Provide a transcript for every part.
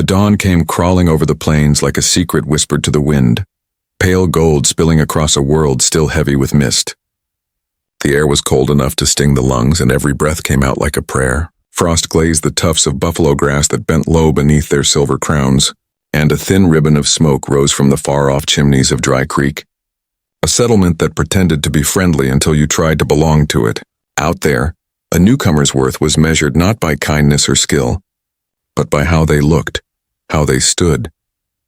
The dawn came crawling over the plains like a secret whispered to the wind, pale gold spilling across a world still heavy with mist. The air was cold enough to sting the lungs, and every breath came out like a prayer. Frost glazed the tufts of buffalo grass that bent low beneath their silver crowns, and a thin ribbon of smoke rose from the far-off chimneys of Dry Creek, a settlement that pretended to be friendly until you tried to belong to it. Out there, a newcomer's worth was measured not by kindness or skill, but by how they looked, how they stood,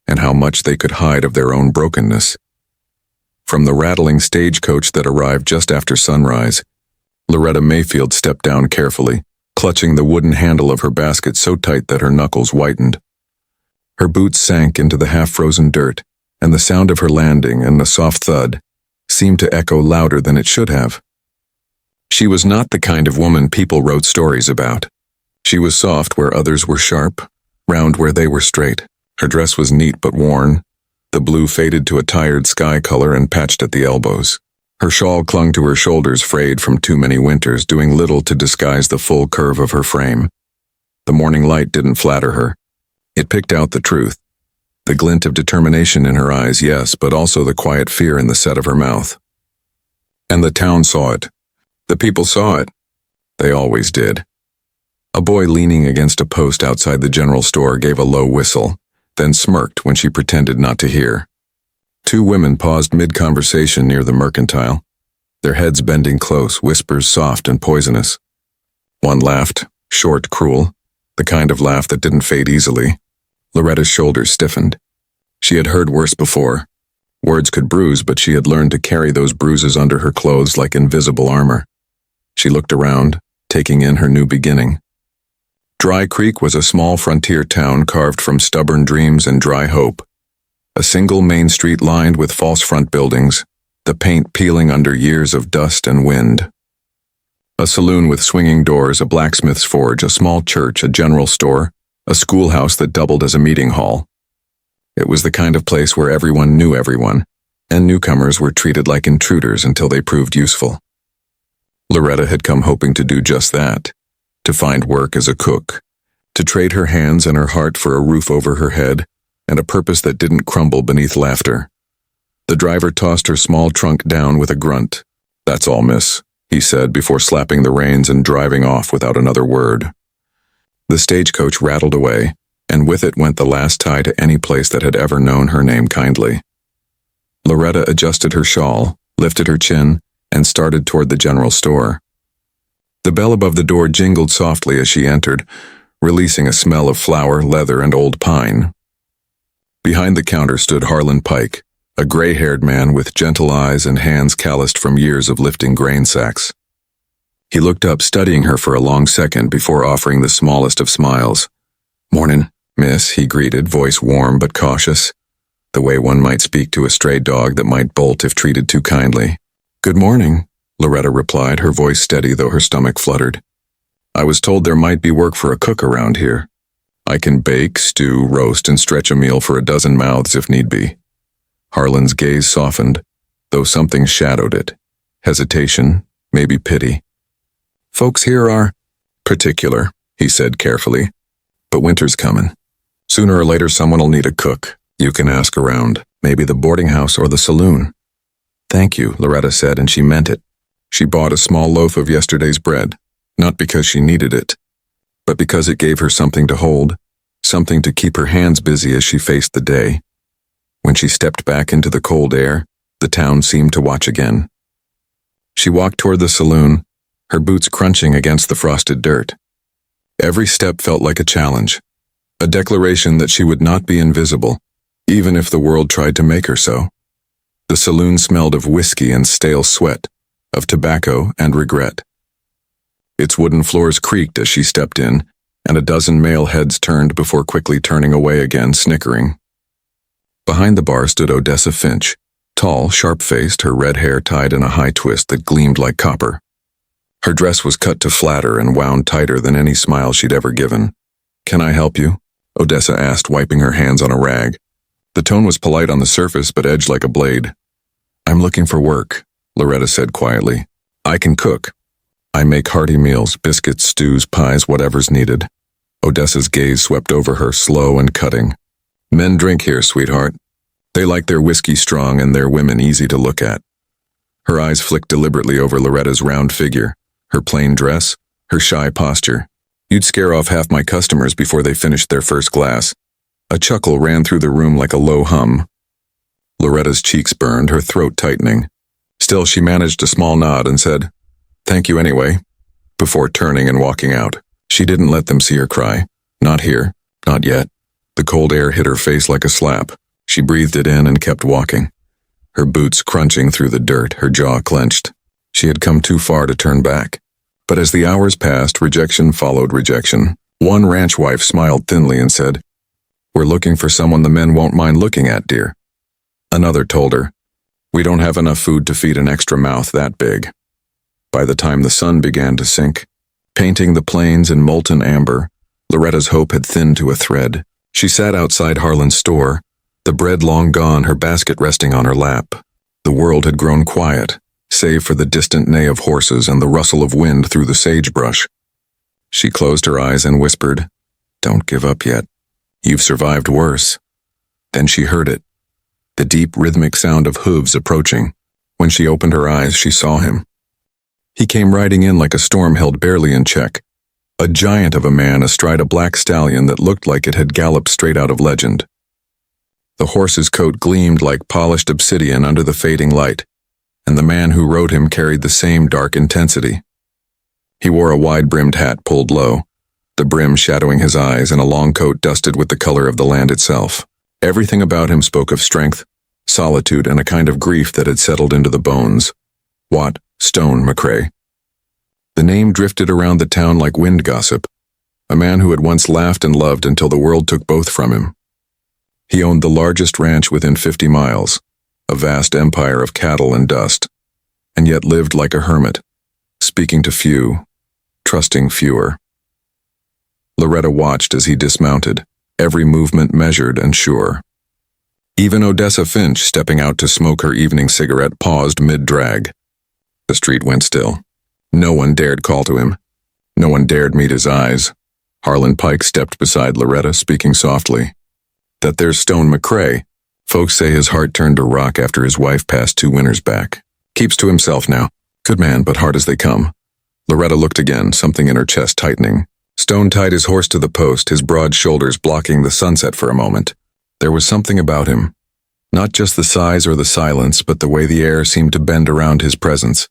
and how much they could hide of their own brokenness. From the rattling stagecoach that arrived just after sunrise, Loretta Mayfield stepped down carefully, clutching the wooden handle of her basket so tight that her knuckles whitened. Her boots sank into the half-frozen dirt, and the sound of her landing and the soft thud seemed to echo louder than it should have. She was not the kind of woman people wrote stories about. She was soft where others were sharp, round where they were straight. Her dress was neat but worn, the blue faded to a tired sky color and patched at the elbows. Her shawl clung to her shoulders, frayed from too many winters, doing little to disguise the full curve of her frame. The morning light didn't flatter her. It picked out the truth. The glint of determination in her eyes, yes, but also the quiet fear in the set of her mouth. And the town saw it. The people saw it. They always did. A boy leaning against a post outside the general store gave a low whistle, then smirked when she pretended not to hear. Two women paused mid-conversation near the mercantile, their heads bending close, whispers soft and poisonous. One laughed, short, cruel, the kind of laugh that didn't fade easily. Loretta's shoulders stiffened. She had heard worse before. Words could bruise, but she had learned to carry those bruises under her clothes like invisible armor. She looked around, taking in her new beginning. Dry Creek was a small frontier town carved from stubborn dreams and dry hope. A single main street lined with false front buildings, the paint peeling under years of dust and wind. A saloon with swinging doors, a blacksmith's forge, a small church, a general store, a schoolhouse that doubled as a meeting hall. It was the kind of place where everyone knew everyone, and newcomers were treated like intruders until they proved useful. Loretta had come hoping to do just that, to find work as a cook, to trade her hands and her heart for a roof over her head and a purpose that didn't crumble beneath laughter. The driver tossed her small trunk down with a grunt. "That's all, miss," he said before slapping the reins and driving off without another word. The stagecoach rattled away, and with it went the last tie to any place that had ever known her name kindly. Loretta adjusted her shawl, lifted her chin, and started toward the general store. The bell above the door jingled softly as she entered, releasing a smell of flour, leather, and old pine. Behind the counter stood Harlan Pike, a gray-haired man with gentle eyes and hands calloused from years of lifting grain sacks. He looked up, studying her for a long second before offering the smallest of smiles. "Mornin', miss," he greeted, voice warm but cautious, the way one might speak to a stray dog that might bolt if treated too kindly. "Good morning," Loretta replied, her voice steady though her stomach fluttered. "I was told there might be work for a cook around here. I can bake, stew, roast, and stretch a meal for a dozen mouths if need be." Harlan's gaze softened, though something shadowed it. Hesitation, maybe pity. "Folks here are particular," he said carefully. "But winter's comin'. Sooner or later someone'll need a cook. You can ask around, maybe the boarding house or the saloon." "Thank you," Loretta said, and she meant it. She bought a small loaf of yesterday's bread, not because she needed it, but because it gave her something to hold, something to keep her hands busy as she faced the day. When she stepped back into the cold air, the town seemed to watch again. She walked toward the saloon, her boots crunching against the frosted dirt. Every step felt like a challenge, a declaration that she would not be invisible, even if the world tried to make her so. The saloon smelled of whiskey and stale sweat, of tobacco and regret. Its wooden floors creaked as she stepped in, and a dozen male heads turned before quickly turning away again, snickering. Behind the bar stood Odessa Finch, tall, sharp-faced, her red hair tied in a high twist that gleamed like copper. Her dress was cut to flatter and wound tighter than any smile she'd ever given. "Can I help you?" Odessa asked, wiping her hands on a rag. The tone was polite on the surface but edged like a blade. "I'm looking for work," Loretta said quietly. "I can cook. I make hearty meals, biscuits, stews, pies, whatever's needed." Odessa's gaze swept over her, slow and cutting. Men drink here, sweetheart. They like their whiskey strong and their women easy to look at. Her eyes flicked deliberately over Loretta's round figure, her plain dress, her shy posture. You'd scare off half my customers before they finished their first glass. A chuckle ran through the room like a low hum. Loretta's cheeks burned, her throat tightening. Still, she managed a small nod and said, "Thank you anyway," before turning and walking out. She didn't let them see her cry. Not here, not yet. The cold air hit her face like a slap. She breathed it in and kept walking. Her boots crunching through the dirt, her jaw clenched. She had come too far to turn back. But as the hours passed, rejection followed rejection. One ranch wife smiled thinly and said, "We're looking for someone the men won't mind looking at, dear." Another told her, "We don't have enough food to feed an extra mouth that big." By the time the sun began to sink, painting the plains in molten amber, Loretta's hope had thinned to a thread. She sat outside Harlan's store, the bread long gone, her basket resting on her lap. The world had grown quiet, save for the distant neigh of horses and the rustle of wind through the sagebrush. She closed her eyes and whispered, "Don't give up yet. You've survived worse." Then she heard it, the deep rhythmic sound of hooves approaching. When she opened her eyes, she saw him. He came riding in like a storm held barely in check, a giant of a man astride a black stallion that looked like it had galloped straight out of legend. The horse's coat gleamed like polished obsidian under the fading light, and the man who rode him carried the same dark intensity. He wore a wide-brimmed hat pulled low, the brim shadowing his eyes, and a long coat dusted with the color of the land itself. Everything about him spoke of strength, solitude, and a kind of grief that had settled into the bones. Watt Stone McCrae. The name drifted around the town like wind gossip, a man who had once laughed and loved until the world took both from him. He owned the largest ranch within 50 miles, a vast empire of cattle and dust, and yet lived like a hermit, speaking to few, trusting fewer. Loretta watched as he dismounted, every movement measured and sure. Even Odessa Finch, stepping out to smoke her evening cigarette, paused mid-drag. The street went still. No one dared call to him. No one dared meet his eyes. Harlan Pike stepped beside Loretta, speaking softly. "That there's Stone McCrae. Folks say his heart turned to rock after his wife passed 2 winters back. Keeps to himself now. Good man, but hard as they come." Loretta looked again, something in her chest tightening. Stone tied his horse to the post, his broad shoulders blocking the sunset for a moment. There was something about him. Not just the size or the silence, but the way the air seemed to bend around his presence.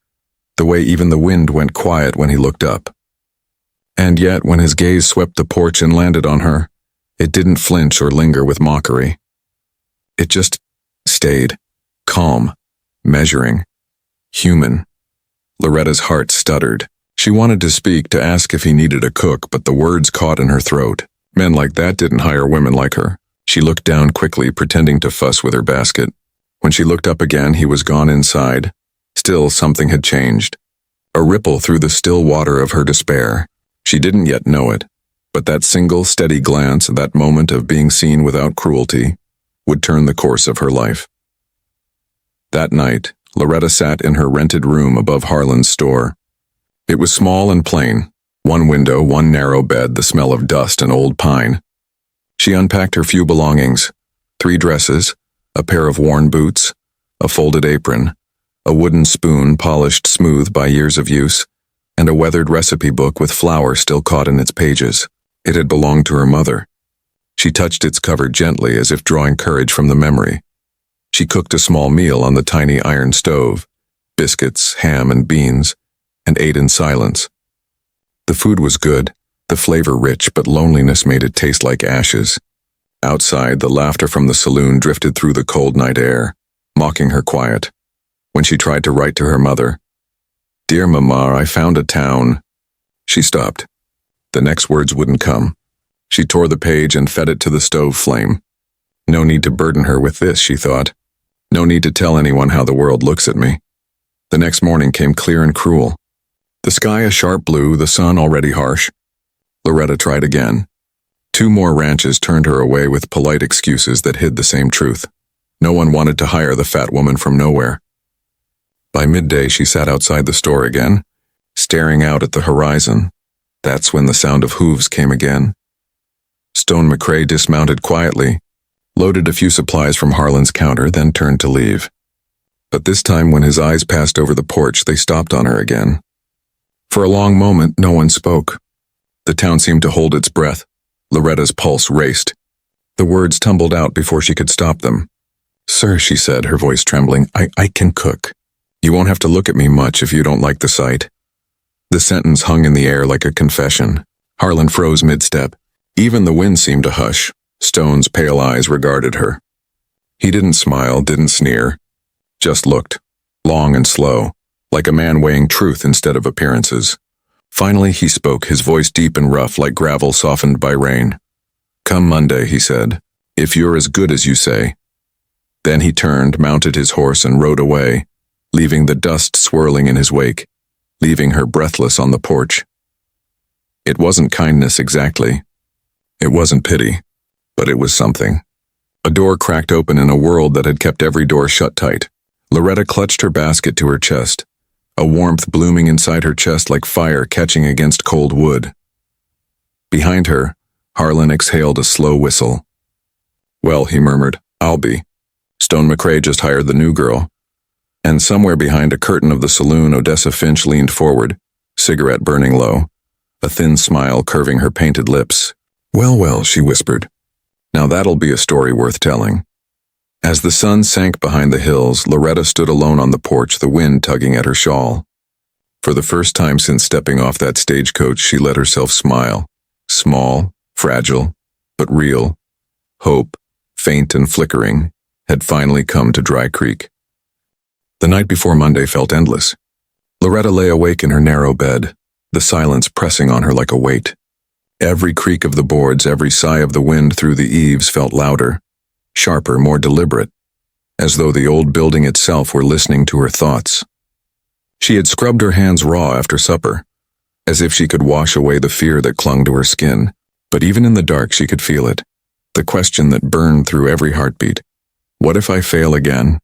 The way even the wind went quiet when he looked up. And yet, when his gaze swept the porch and landed on her, it didn't flinch or linger with mockery. It just stayed, calm, measuring, human. Loretta's heart stuttered. She wanted to speak, to ask if he needed a cook, but the words caught in her throat. Men like that didn't hire women like her. She looked down quickly, pretending to fuss with her basket. When she looked up again, he was gone inside. Still, something had changed. A ripple through the still water of her despair. She didn't yet know it, but that single, steady glance, that moment of being seen without cruelty, would turn the course of her life. That night, Loretta sat in her rented room above Harlan's store. It was small and plain. One window, one narrow bed, the smell of dust and old pine. She unpacked her few belongings: 3 dresses, a pair of worn boots, a folded apron, a wooden spoon polished smooth by years of use, and a weathered recipe book with flour still caught in its pages. It had belonged to her mother. She touched its cover gently as if drawing courage from the memory. She cooked a small meal on the tiny iron stove, biscuits, ham, and beans, and ate in silence. The food was good, the flavor rich, but loneliness made it taste like ashes. Outside, the laughter from the saloon drifted through the cold night air, mocking her quiet. When she tried to write to her mother, "Dear Mama, I found a town," she stopped. The next words wouldn't come. She tore the page and fed it to the stove flame. No need to burden her with this, she thought. No need to tell anyone how the world looks at me. The next morning came clear and cruel. The sky a sharp blue, the sun already harsh. Loretta tried again. 2 more ranches turned her away with polite excuses that hid the same truth. No one wanted to hire the fat woman from nowhere. By midday, she sat outside the store again, staring out at the horizon. That's when the sound of hooves came again, Stone McCrae dismounted quietly, loaded a few supplies from Harlan's counter, then turned to leave. But this time when his eyes passed over the porch, they stopped on her again. For a long moment, no one spoke. The town seemed to hold its breath. Loretta's pulse raced. The words tumbled out before she could stop them. "Sir," she said, her voice trembling, I can cook. You won't have to look at me much if you don't like the sight." The sentence hung in the air like a confession. Harlan froze mid-step. Even the wind seemed to hush. Stone's pale eyes regarded her. He didn't smile, didn't sneer. Just looked, long and slow, like a man weighing truth instead of appearances. Finally he spoke, his voice deep and rough like gravel softened by rain. "Come Monday," he said, "if you're as good as you say." Then he turned, mounted his horse, and rode away, leaving the dust swirling in his wake, leaving her breathless on the porch. It wasn't kindness exactly. It wasn't pity, but it was something. A door cracked open in a world that had kept every door shut tight. Loretta clutched her basket to her chest, a warmth blooming inside her chest like fire catching against cold wood. Behind her, Harlan exhaled a slow whistle. "Well," he murmured, "I'll be. Stone McCrae just hired the new girl." And somewhere behind a curtain of the saloon, Odessa Finch leaned forward, cigarette burning low, a thin smile curving her painted lips. "Well, well," she whispered. "Now that'll be a story worth telling." As the sun sank behind the hills, Loretta stood alone on the porch, the wind tugging at her shawl. For the first time since stepping off that stagecoach, she let herself smile. Small, fragile, but real. Hope, faint and flickering, had finally come to Dry Creek. The night before Monday felt endless. Loretta lay awake in her narrow bed, the silence pressing on her like a weight. Every creak of the boards, every sigh of the wind through the eaves felt louder, sharper, more deliberate, as though the old building itself were listening to her thoughts. She had scrubbed her hands raw after supper, as if she could wash away the fear that clung to her skin, but even in the dark she could feel it, the question that burned through every heartbeat. What if I fail again?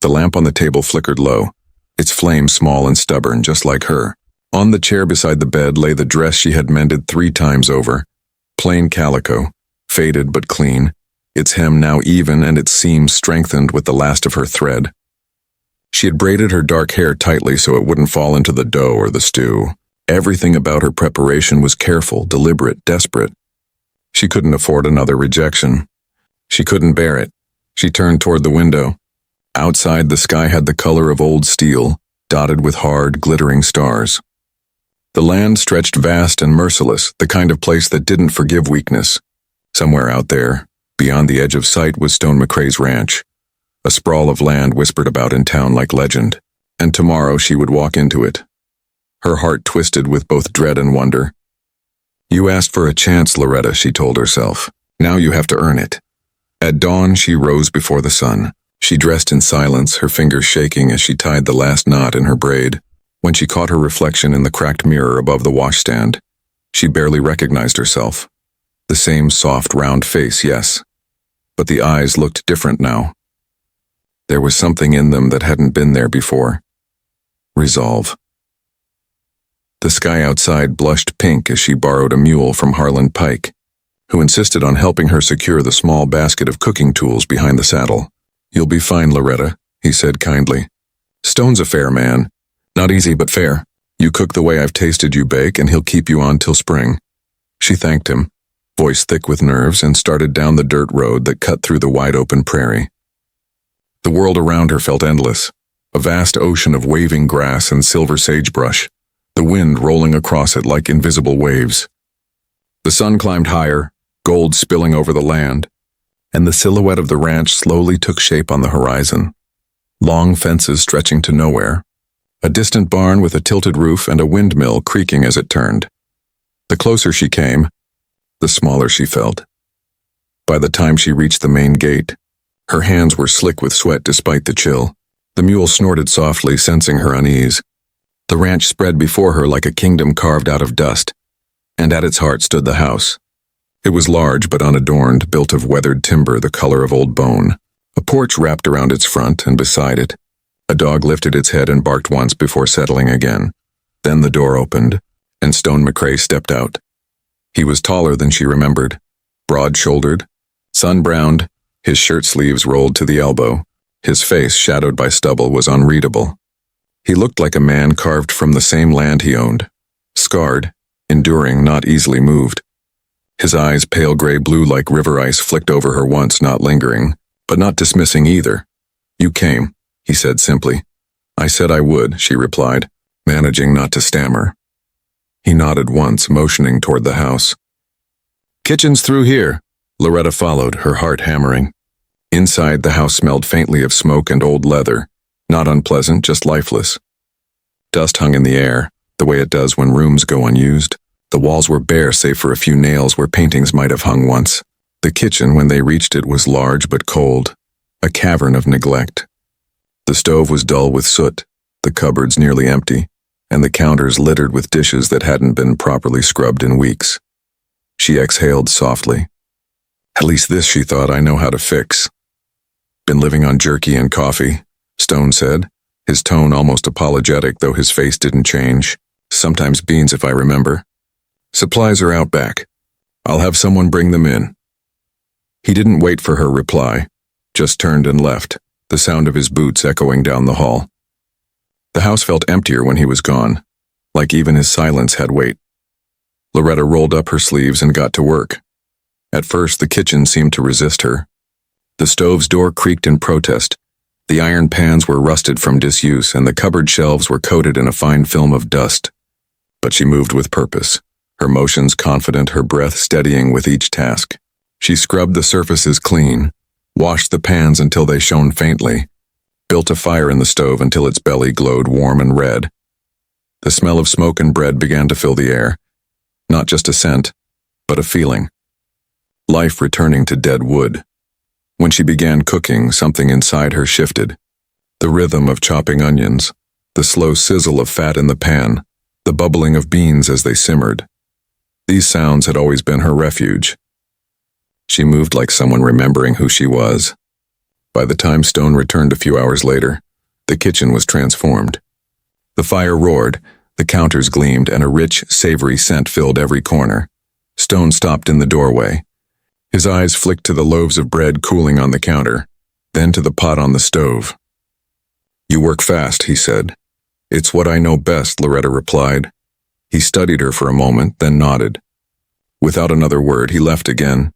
The lamp on the table flickered low, its flame small and stubborn, just like her. On the chair beside the bed lay the dress she had mended 3 times over, plain calico, faded but clean, its hem now even and its seams strengthened with the last of her thread. She had braided her dark hair tightly so it wouldn't fall into the dough or the stew. Everything about her preparation was careful, deliberate, desperate. She couldn't afford another rejection. She couldn't bear it. She turned toward the window. Outside, the sky had the color of old steel, dotted with hard, glittering stars. The land stretched vast and merciless, the kind of place that didn't forgive weakness. Somewhere out there, beyond the edge of sight, was Stone McCrae's ranch, a sprawl of land whispered about in town like legend. And tomorrow she would walk into it. Her heart twisted with both dread and wonder. "You asked for a chance, Loretta," she told herself. "Now you have to earn it." At dawn, she rose before the sun. She dressed in silence, her fingers shaking as she tied the last knot in her braid. When she caught her reflection in the cracked mirror above the washstand, she barely recognized herself. The same soft, round face, yes, but the eyes looked different now. There was something in them that hadn't been there before. Resolve. The sky outside blushed pink as she borrowed a mule from Harlan Pike, who insisted on helping her secure the small basket of cooking tools behind the saddle. "You'll be fine, Loretta," he said kindly. "Stone's a fair man. Not easy, but fair. You cook the way I've tasted you bake, and he'll keep you on till spring." She thanked him, voice thick with nerves, and started down the dirt road that cut through the wide-open prairie. The world around her felt endless, a vast ocean of waving grass and silver sagebrush, the wind rolling across it like invisible waves. The sun climbed higher, gold spilling over the land, and the silhouette of the ranch slowly took shape on the horizon. Long fences stretching to nowhere, a distant barn with a tilted roof and a windmill creaking as it turned. The closer she came, the smaller she felt. By the time she reached the main gate, her hands were slick with sweat despite the chill. The mule snorted softly, sensing her unease. The ranch spread before her like a kingdom carved out of dust, and at its heart stood the house. It was large but unadorned, built of weathered timber the color of old bone. A porch wrapped around its front, and beside it, a dog lifted its head and barked once before settling again. Then the door opened, and Stone McCrae stepped out. He was taller than she remembered, broad-shouldered, sun-browned, his shirt sleeves rolled to the elbow. His face, shadowed by stubble, was unreadable. He looked like a man carved from the same land he owned, scarred, enduring, not easily moved. His eyes, pale gray-blue like river ice, flicked over her once, not lingering, but not dismissing either. "You came," he said simply. "I said I would," she replied, managing not to stammer. He nodded once, motioning toward the house. "Kitchen's through here," Loretta followed, her heart hammering. Inside, the house smelled faintly of smoke and old leather, not unpleasant, just lifeless. Dust hung in the air, the way it does when rooms go unused. The walls were bare save for a few nails where paintings might have hung once. The kitchen, when they reached it, was large but cold, a cavern of neglect. The stove was dull with soot, the cupboards nearly empty, and the counters littered with dishes that hadn't been properly scrubbed in weeks. She exhaled softly. "At least this," she thought, "I know how to fix." "Been living on jerky and coffee," Stone said, his tone almost apologetic, though his face didn't change. "Sometimes beans if I remember. Supplies are out back. I'll have someone bring them in." He didn't wait for her reply, just turned and left, the sound of his boots echoing down the hall. The house felt emptier when he was gone, like even his silence had weight. Loretta rolled up her sleeves and got to work. At first, the kitchen seemed to resist her. The stove's door creaked in protest. The iron pans were rusted from disuse, and the cupboard shelves were coated in a fine film of dust. But she moved with purpose, her motions confident, her breath steadying with each task. She scrubbed the surfaces clean, washed the pans until they shone faintly, built a fire in the stove until its belly glowed warm and red. The smell of smoke and bread began to fill the air, not just a scent, but a feeling. Life returning to dead wood. When she began cooking, something inside her shifted. The rhythm of chopping onions, the slow sizzle of fat in the pan, the bubbling of beans as they simmered. These sounds had always been her refuge. She moved like someone remembering who she was. By the time Stone returned a few hours later, the kitchen was transformed. The fire roared, the counters gleamed, and a rich, savory scent filled every corner. Stone stopped in the doorway. His eyes flicked to the loaves of bread cooling on the counter, then to the pot on the stove. "You work fast," he said. "It's what I know best," Loretta replied. He studied her for a moment, then nodded. Without another word, he left again.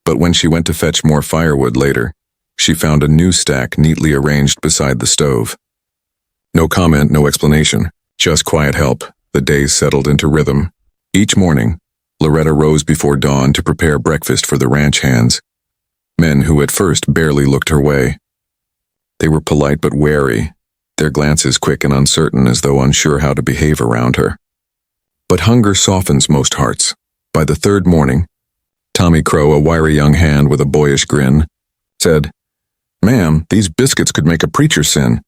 But when she went to fetch more firewood later, she found a new stack neatly arranged beside the stove. No comment, no explanation, just quiet help. The days settled into rhythm. Each morning, Loretta rose before dawn to prepare breakfast for the ranch hands, men who at first barely looked her way. They were polite but wary, their glances quick and uncertain as though unsure how to behave around her. But hunger softens most hearts. By the third morning, Tommy Crow, a wiry young hand with a boyish grin, said, "Ma'am, these biscuits could make a preacher sin."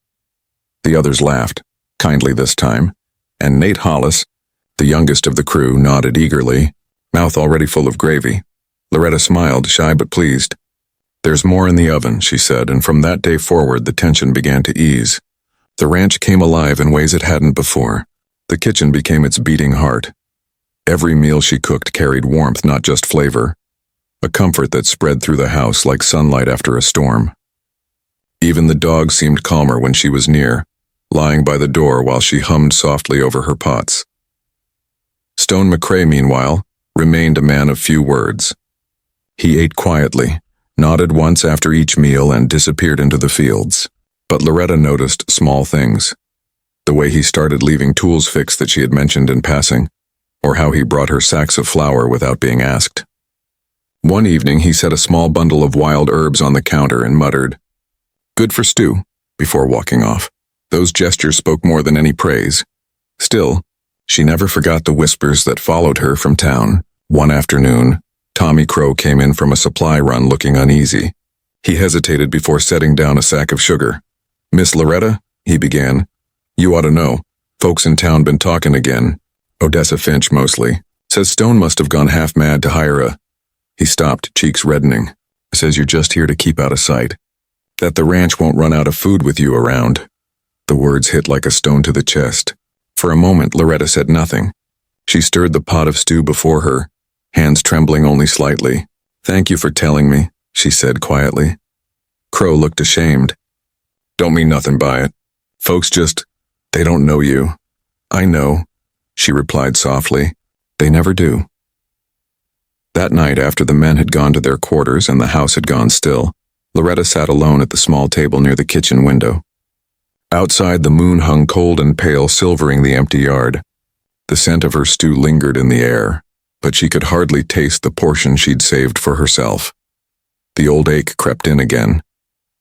The others laughed, kindly this time, and Nate Hollis, the youngest of the crew, nodded eagerly, mouth already full of gravy. Loretta smiled, shy but pleased. "There's more in the oven," she said, and from that day forward the tension began to ease. The ranch came alive in ways it hadn't before. The kitchen became its beating heart. Every meal she cooked carried warmth, not just flavor, a comfort that spread through the house like sunlight after a storm. Even the dog seemed calmer when she was near, lying by the door while she hummed softly over her pots. Stone McCrae, meanwhile, remained a man of few words. He ate quietly, nodded once after each meal, and disappeared into the fields. But Loretta noticed small things. The way he started leaving tools fixed that she had mentioned in passing, or how he brought her sacks of flour without being asked. One evening he set a small bundle of wild herbs on the counter and muttered, "Good for stew," before walking off. Those gestures spoke more than any praise. Still, she never forgot the whispers that followed her from town. One afternoon, Tommy Crow came in from a supply run looking uneasy. He hesitated before setting down a sack of sugar. "Miss Loretta," he began, "you ought to know. Folks in town been talking again. Odessa Finch mostly. Says Stone must have gone half mad to hire a..." He stopped, cheeks reddening. "Says you're just here to keep out of sight. That the ranch won't run out of food with you around." The words hit like a stone to the chest. For a moment, Loretta said nothing. She stirred the pot of stew before her, hands trembling only slightly. "Thank you for telling me," she said quietly. Crow looked ashamed. "Don't mean nothing by it. Folks they don't know you." "I know," she replied softly. "They never do." That night, after the men had gone to their quarters and the house had gone still, Loretta sat alone at the small table near the kitchen window. Outside, the moon hung cold and pale, silvering the empty yard. The scent of her stew lingered in the air, but she could hardly taste the portion she'd saved for herself. The old ache crept in again,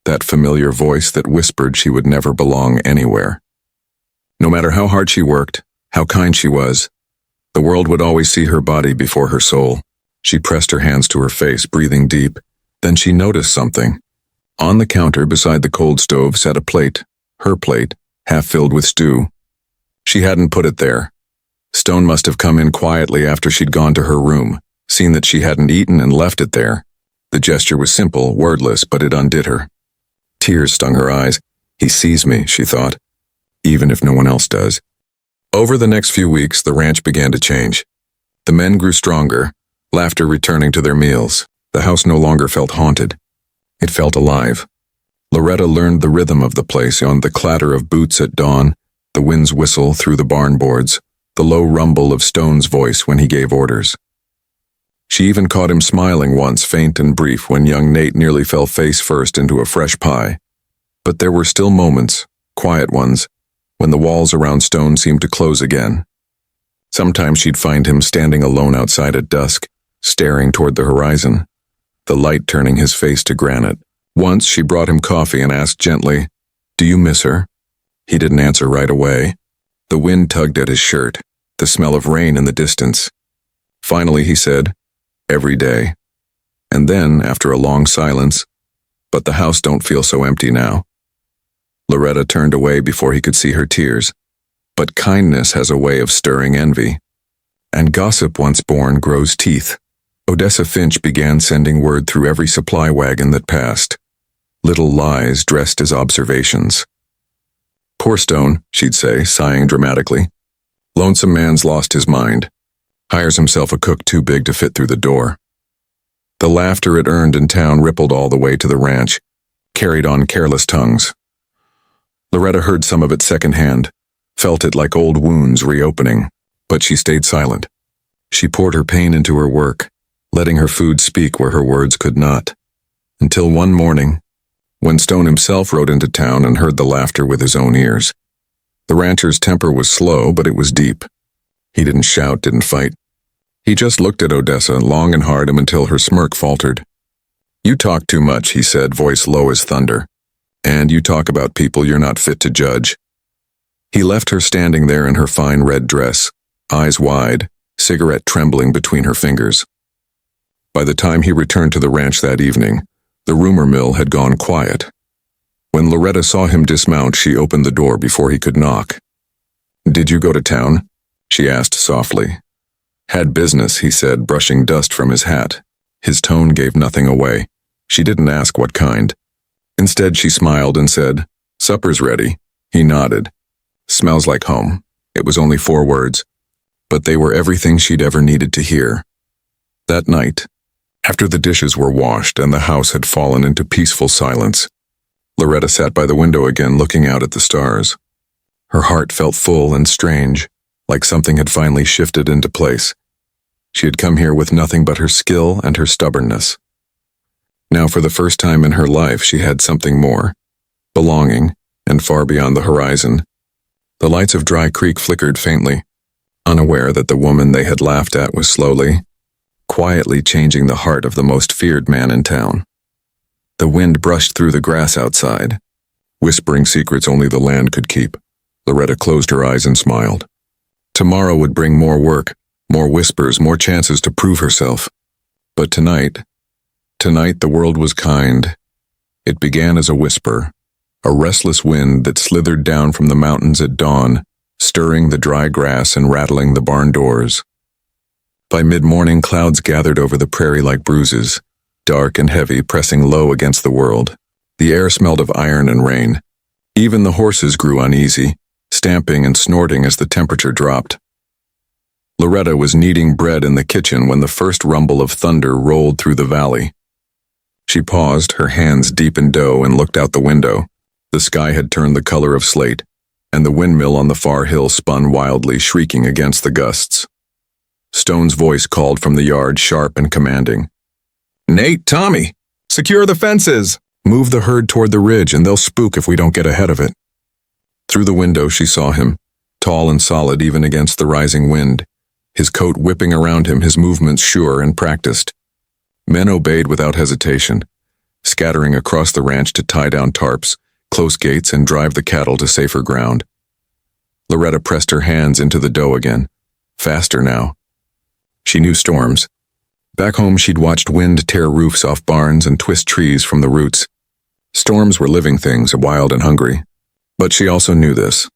that familiar voice that whispered she would never belong anywhere. No matter how hard she worked, how kind she was, the world would always see her body before her soul. She pressed her hands to her face, breathing deep. Then she noticed something. On the counter beside the cold stove sat a plate, her plate, half filled with stew. She hadn't put it there. Stone must have come in quietly after she'd gone to her room, seen that she hadn't eaten and left it there. The gesture was simple, wordless, but it undid her. Tears stung her eyes. He sees me, she thought, even if no one else does. Over the next few weeks, the ranch began to change. The men grew stronger, laughter returning to their meals. The house no longer felt haunted. It felt alive. Loretta learned the rhythm of the place on the clatter of boots at dawn, the wind's whistle through the barn boards, the low rumble of Stone's voice when he gave orders. She even caught him smiling once, faint and brief, when young Nate nearly fell face first into a fresh pie. But there were still moments, quiet ones, when the walls around Stone seemed to close again. Sometimes she'd find him standing alone outside at dusk, staring toward the horizon, the light turning his face to granite. Once she brought him coffee and asked gently, "Do you miss her?" He didn't answer right away. The wind tugged at his shirt, the smell of rain in the distance. Finally he said, "Every day." And then, after a long silence, "But the house don't feel so empty now." Loretta turned away before he could see her tears. But kindness has a way of stirring envy. And gossip once born grows teeth. Odessa Finch began sending word through every supply wagon that passed. Little lies dressed as observations. "Poor Stone," she'd say, sighing dramatically. "Lonesome man's lost his mind. Hires himself a cook too big to fit through the door." The laughter it earned in town rippled all the way to the ranch, carried on careless tongues. Loretta heard some of it secondhand, felt it like old wounds reopening, but she stayed silent. She poured her pain into her work, letting her food speak where her words could not. Until one morning, when Stone himself rode into town and heard the laughter with his own ears. The rancher's temper was slow, but it was deep. He didn't shout, didn't fight. He just looked at Odessa long and hard until her smirk faltered. "You talk too much," he said, voice low as thunder. "And you talk about people you're not fit to judge." He left her standing there in her fine red dress, eyes wide, cigarette trembling between her fingers. By the time he returned to the ranch that evening, the rumor mill had gone quiet. When Loretta saw him dismount, she opened the door before he could knock. "Did you go to town?" she asked softly. "Had business," he said, brushing dust from his hat. His tone gave nothing away. She didn't ask what kind. Instead, she smiled and said, "Supper's ready." He nodded. "Smells like home." It was only 4 words, but they were everything she'd ever needed to hear. That night, after the dishes were washed and the house had fallen into peaceful silence, Loretta sat by the window again, looking out at the stars. Her heart felt full and strange, like something had finally shifted into place. She had come here with nothing but her skill and her stubbornness. Now, for the first time in her life, she had something more, belonging, and far beyond the horizon. The lights of Dry Creek flickered faintly, unaware that the woman they had laughed at was slowly, quietly changing the heart of the most feared man in town. The wind brushed through the grass outside, whispering secrets only the land could keep. Loretta closed her eyes and smiled. Tomorrow would bring more work, more whispers, more chances to prove herself. But tonight the world was kind. It began as a whisper, a restless wind that slithered down from the mountains at dawn, stirring the dry grass and rattling the barn doors. By mid-morning, clouds gathered over the prairie like bruises, dark and heavy, pressing low against the world. The air smelled of iron and rain. Even the horses grew uneasy, stamping and snorting as the temperature dropped. Loretta was kneading bread in the kitchen when the first rumble of thunder rolled through the valley. She paused, her hands deep in dough, and looked out the window. The sky had turned the color of slate, and the windmill on the far hill spun wildly, shrieking against the gusts. Stone's voice called from the yard, sharp and commanding. "Nate, Tommy, secure the fences! Move the herd toward the ridge, and they'll spook if we don't get ahead of it." Through the window she saw him, tall and solid even against the rising wind, his coat whipping around him, his movements sure and practiced. Men obeyed without hesitation, scattering across the ranch to tie down tarps, close gates, and drive the cattle to safer ground. Loretta pressed her hands into the dough again, faster now. She knew storms. Back home she'd watched wind tear roofs off barns and twist trees from the roots. Storms were living things, wild and hungry. But she also knew this.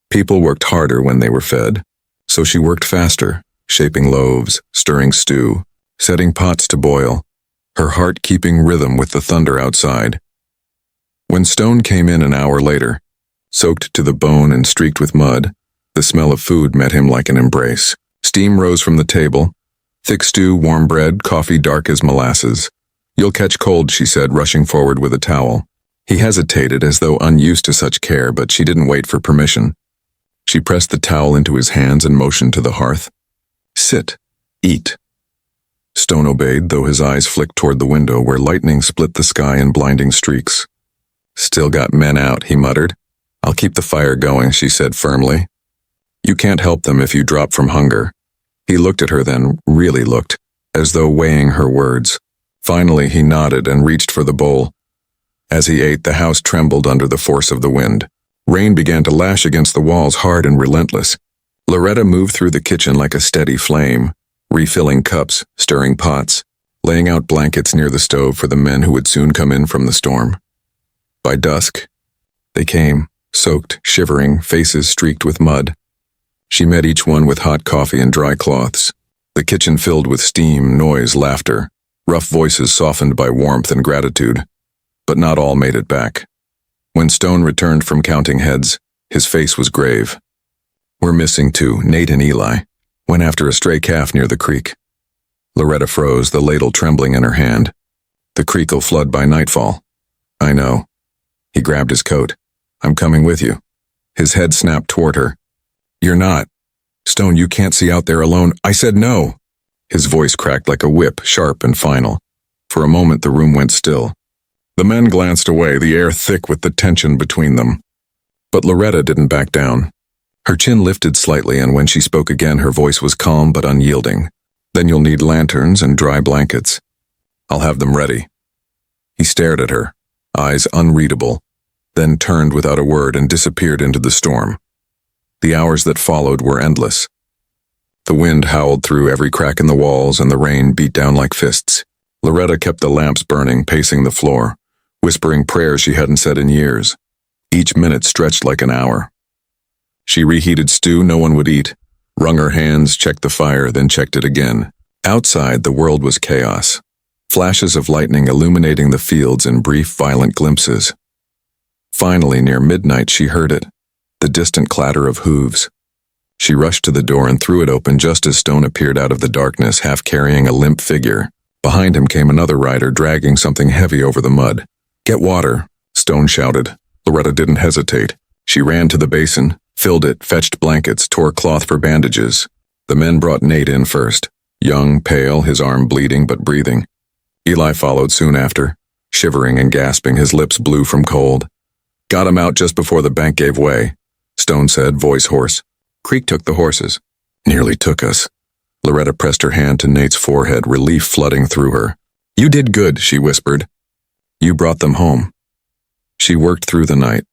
People worked harder when they were fed. So she worked faster, shaping loaves, stirring stew, setting pots to boil, her heart keeping rhythm with the thunder outside. When Stone came in an hour later, soaked to the bone and streaked with mud, the smell of food met him like an embrace. Steam rose from the table, thick stew, warm bread, coffee dark as molasses. "You'll catch cold," she said, rushing forward with a towel. He hesitated as though unused to such care, but she didn't wait for permission. She pressed the towel into his hands and motioned to the hearth. "Sit. Eat." Stone obeyed, though his eyes flicked toward the window where lightning split the sky in blinding streaks. "Still got men out," he muttered. "I'll keep the fire going," she said firmly. "You can't help them if you drop from hunger." He looked at her then, really looked, as though weighing her words. Finally he nodded and reached for the bowl. As he ate, the house trembled under the force of the wind. Rain began to lash against the walls, hard and relentless. Loretta moved through the kitchen like a steady flame, refilling cups, stirring pots, laying out blankets near the stove for the men who would soon come in from the storm. By dusk, they came, soaked, shivering, faces streaked with mud. She met each one with hot coffee and dry cloths. The kitchen filled with steam, noise, laughter, rough voices softened by warmth and gratitude. But not all made it back. When Stone returned from counting heads, his face was grave. "We're missing two, Nate and Eli. Went after a stray calf near the creek." Loretta froze, the ladle trembling in her hand. "The creek'll flood by nightfall." "I know." He grabbed his coat. "I'm coming with you." His head snapped toward her. "You're not. Stone, you can't see out there alone." "I said no." His voice cracked like a whip, sharp and final. For a moment the room went still. The men glanced away, the air thick with the tension between them. But Loretta didn't back down. Her chin lifted slightly, and when she spoke again, her voice was calm but unyielding. "Then you'll need lanterns and dry blankets. I'll have them ready." He stared at her, eyes unreadable, then turned without a word and disappeared into the storm. The hours that followed were endless. The wind howled through every crack in the walls, and the rain beat down like fists. Loretta kept the lamps burning, pacing the floor, whispering prayers she hadn't said in years. Each minute stretched like an hour. She reheated stew no one would eat, wrung her hands, checked the fire, then checked it again. Outside, the world was chaos. Flashes of lightning illuminating the fields in brief, violent glimpses. Finally, near midnight, she heard it, the distant clatter of hooves. She rushed to the door and threw it open just as Stone appeared out of the darkness, half carrying a limp figure. Behind him came another rider, dragging something heavy over the mud. "Get water," Stone shouted. Loretta didn't hesitate. She ran to the basin, filled it, fetched blankets, tore cloth for bandages. The men brought Nate in first, young, pale, his arm bleeding but breathing. Eli followed soon after, shivering and gasping, his lips blue from cold. "Got him out just before the bank gave way," Stone said, voice hoarse. "Creek took the horses." "Nearly took us." Loretta pressed her hand to Nate's forehead, relief flooding through her. "You did good," she whispered. "You brought them home." She worked through the night,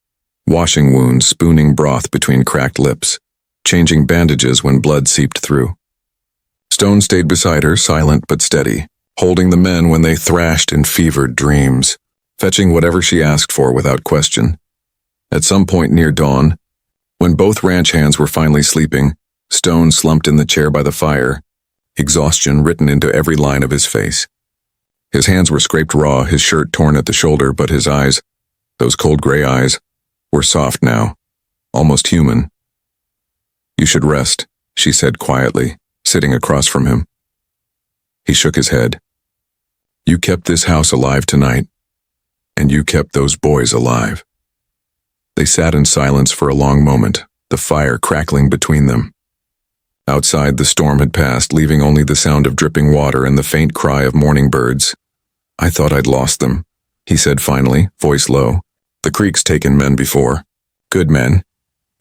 washing wounds, spooning broth between cracked lips, changing bandages when blood seeped through. Stone stayed beside her, silent but steady, holding the men when they thrashed in fevered dreams, fetching whatever she asked for without question. At some point near dawn, when both ranch hands were finally sleeping, Stone slumped in the chair by the fire, exhaustion written into every line of his face. His hands were scraped raw, his shirt torn at the shoulder, but his eyes, those cold gray eyes, were soft now, almost human. "You should rest," she said quietly, sitting across from him. He shook his head. You kept this house alive tonight, and you kept those boys alive. They sat in silence for a long moment, the fire crackling between them. Outside, the storm had passed, leaving only the sound of dripping water and the faint cry of morning birds. I thought I'd lost them, he said finally, voice low. The creek's taken men before. Good men.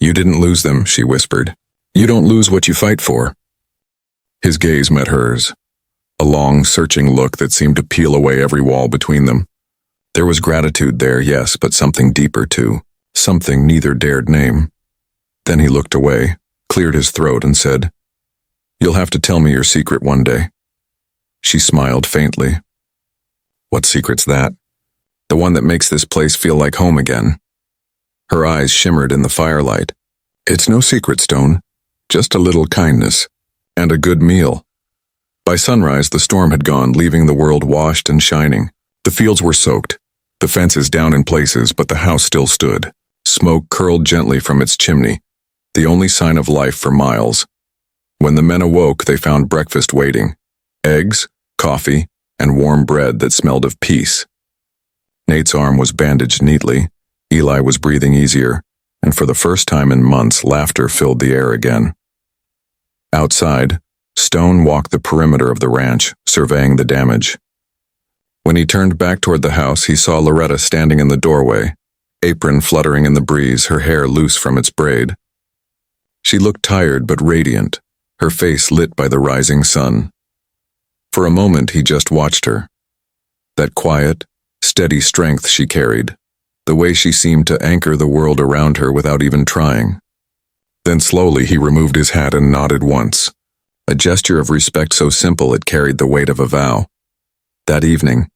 You didn't lose them, she whispered. You don't lose what you fight for. His gaze met hers, a long, searching look that seemed to peel away every wall between them. There was gratitude there, yes, but something deeper too, something neither dared name. Then he looked away, cleared his throat, and said, You'll have to tell me your secret one day. She smiled faintly. What secret's that? The one that makes this place feel like home again. Her eyes shimmered in the firelight. It's no secret, Stone. Just a little kindness. And a good meal. By sunrise, the storm had gone, leaving the world washed and shining. The fields were soaked, the fences down in places, but the house still stood. Smoke curled gently from its chimney, the only sign of life for miles. When the men awoke, they found breakfast waiting. Eggs, coffee, and warm bread that smelled of peace. Nate's arm was bandaged neatly. Eli was breathing easier, and for the first time in months, laughter filled the air again. Outside, Stone walked the perimeter of the ranch, surveying the damage. When he turned back toward the house, he saw Loretta standing in the doorway, apron fluttering in the breeze, her hair loose from its braid. She looked tired but radiant, her face lit by the rising sun. For a moment, he just watched her. That quiet, steady strength she carried, the way she seemed to anchor the world around her without even trying. Then slowly he removed his hat and nodded once, a gesture of respect so simple it carried the weight of a vow. That evening,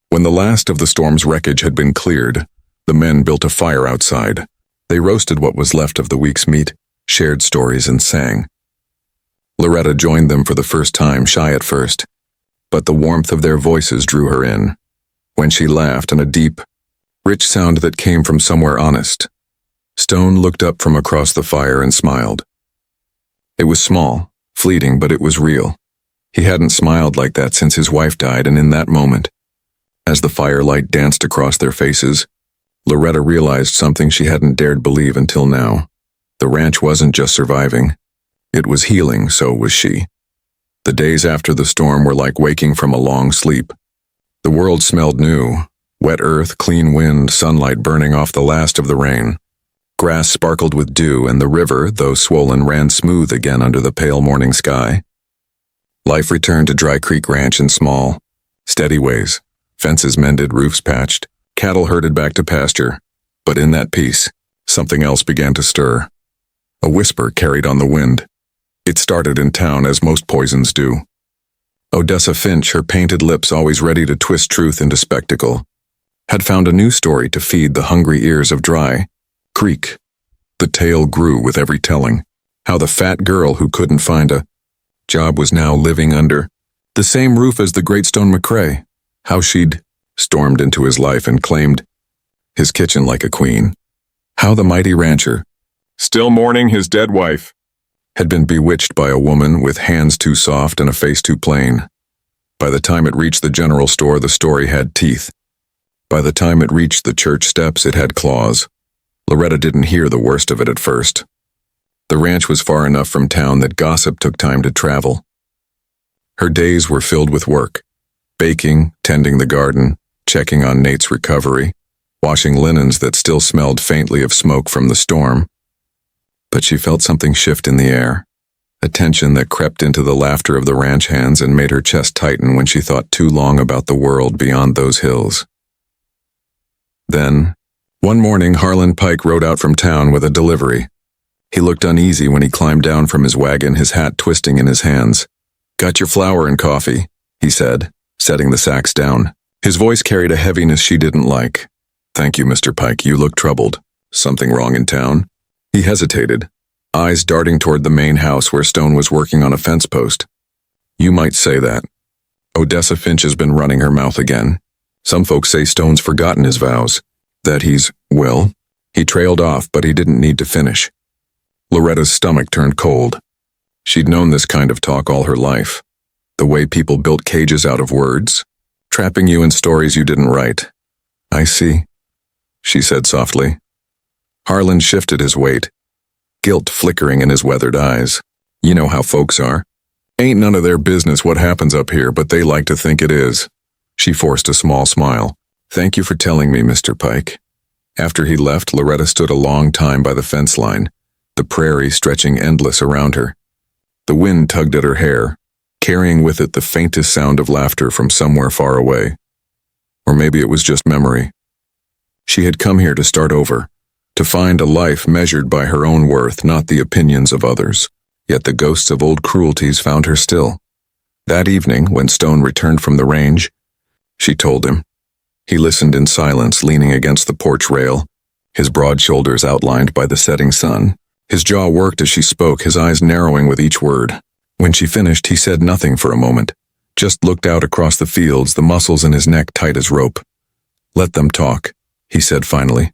when the last of the storm's wreckage had been cleared, the men built a fire outside. They roasted what was left of the week's meat, shared stories, and sang. Loretta joined them for the first time, shy at first, but the warmth of their voices drew her in. When she laughed in a deep, rich sound that came from somewhere honest, Stone looked up from across the fire and smiled. It was small, fleeting, but it was real. He hadn't smiled like that since his wife died, and in that moment, as the firelight danced across their faces, Loretta realized something she hadn't dared believe until now. The ranch wasn't just surviving. It was healing, so was she. The days after the storm were like waking from a long sleep. The world smelled new, wet earth, clean wind, sunlight burning off the last of the rain. Grass sparkled with dew, and the river, though swollen, ran smooth again under the pale morning sky. Life returned to Dry Creek Ranch in small, steady ways. Fences mended, roofs patched, cattle herded back to pasture. But in that peace, something else began to stir. A whisper carried on the wind. It started in town, as most poisons do. Odessa Finch, her painted lips always ready to twist truth into spectacle, had found a new story to feed the hungry ears of Dry Creek. The tale grew with every telling. How the fat girl who couldn't find a job was now living under the same roof as the great Stone McCrae. How she'd stormed into his life and claimed his kitchen like a queen. How the mighty rancher, still mourning his dead wife, had been bewitched by a woman with hands too soft and a face too plain. By the time it reached the general store, the story had teeth. By the time it reached the church steps, it had claws. Loretta didn't hear the worst of it at first. The ranch was far enough from town that gossip took time to travel. Her days were filled with work, baking, tending the garden, checking on Nate's recovery, washing linens that still smelled faintly of smoke from the storm. But she felt something shift in the air, a tension that crept into the laughter of the ranch hands and made her chest tighten when she thought too long about the world beyond those hills. Then, one morning, Harlan Pike rode out from town with a delivery. He looked uneasy when he climbed down from his wagon, his hat twisting in his hands. "Got your flour and coffee," he said, setting the sacks down. His voice carried a heaviness she didn't like. "Thank you, Mr. Pike. You look troubled. Something wrong in town?" He hesitated, eyes darting toward the main house where Stone was working on a fence post. "You might say that. Odessa Finch has been running her mouth again. Some folks say Stone's forgotten his vows. That he's, well," he trailed off, but he didn't need to finish. Loretta's stomach turned cold. She'd known this kind of talk all her life. The way people built cages out of words, trapping you in stories you didn't write. I see, she said softly. Harlan shifted his weight, guilt flickering in his weathered eyes. You know how folks are. Ain't none of their business what happens up here, but they like to think it is. She forced a small smile. Thank you for telling me, Mr. Pike. After he left, Loretta stood a long time by the fence line, the prairie stretching endless around her. The wind tugged at her hair, carrying with it the faintest sound of laughter from somewhere far away. Or maybe it was just memory. She had come here to start over, to find a life measured by her own worth, not the opinions of others. Yet the ghosts of old cruelties found her still. That evening, when Stone returned from the range, she told him. He listened in silence, leaning against the porch rail, his broad shoulders outlined by the setting sun. His jaw worked as she spoke, his eyes narrowing with each word. When she finished, he said nothing for a moment, just looked out across the fields, the muscles in his neck tight as rope. Let them talk, he said finally.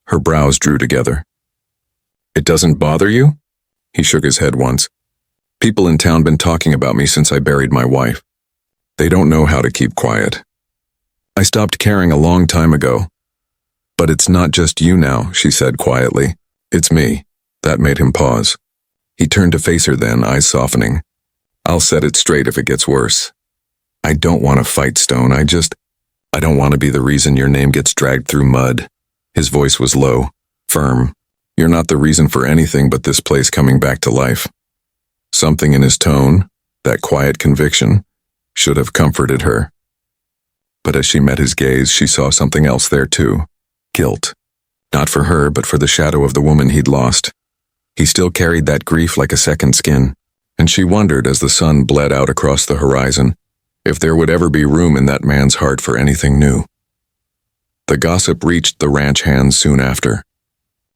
Her brows drew together. It doesn't bother you? He shook his head once. People in town been talking about me since I buried my wife. They don't know how to keep quiet. I stopped caring a long time ago. But it's not just you now, she said quietly. It's me. That made him pause. He turned to face her then, eyes softening. I'll set it straight if it gets worse. I don't want to fight, Stone. I don't want to be the reason your name gets dragged through mud. His voice was low, firm. You're not the reason for anything but this place coming back to life. Something in his tone, that quiet conviction, should have comforted her. But as she met his gaze, she saw something else there too. Guilt. Not for her, but for the shadow of the woman he'd lost. He still carried that grief like a second skin, and she wondered as the sun bled out across the horizon, if there would ever be room in that man's heart for anything new. The gossip reached the ranch hands soon after.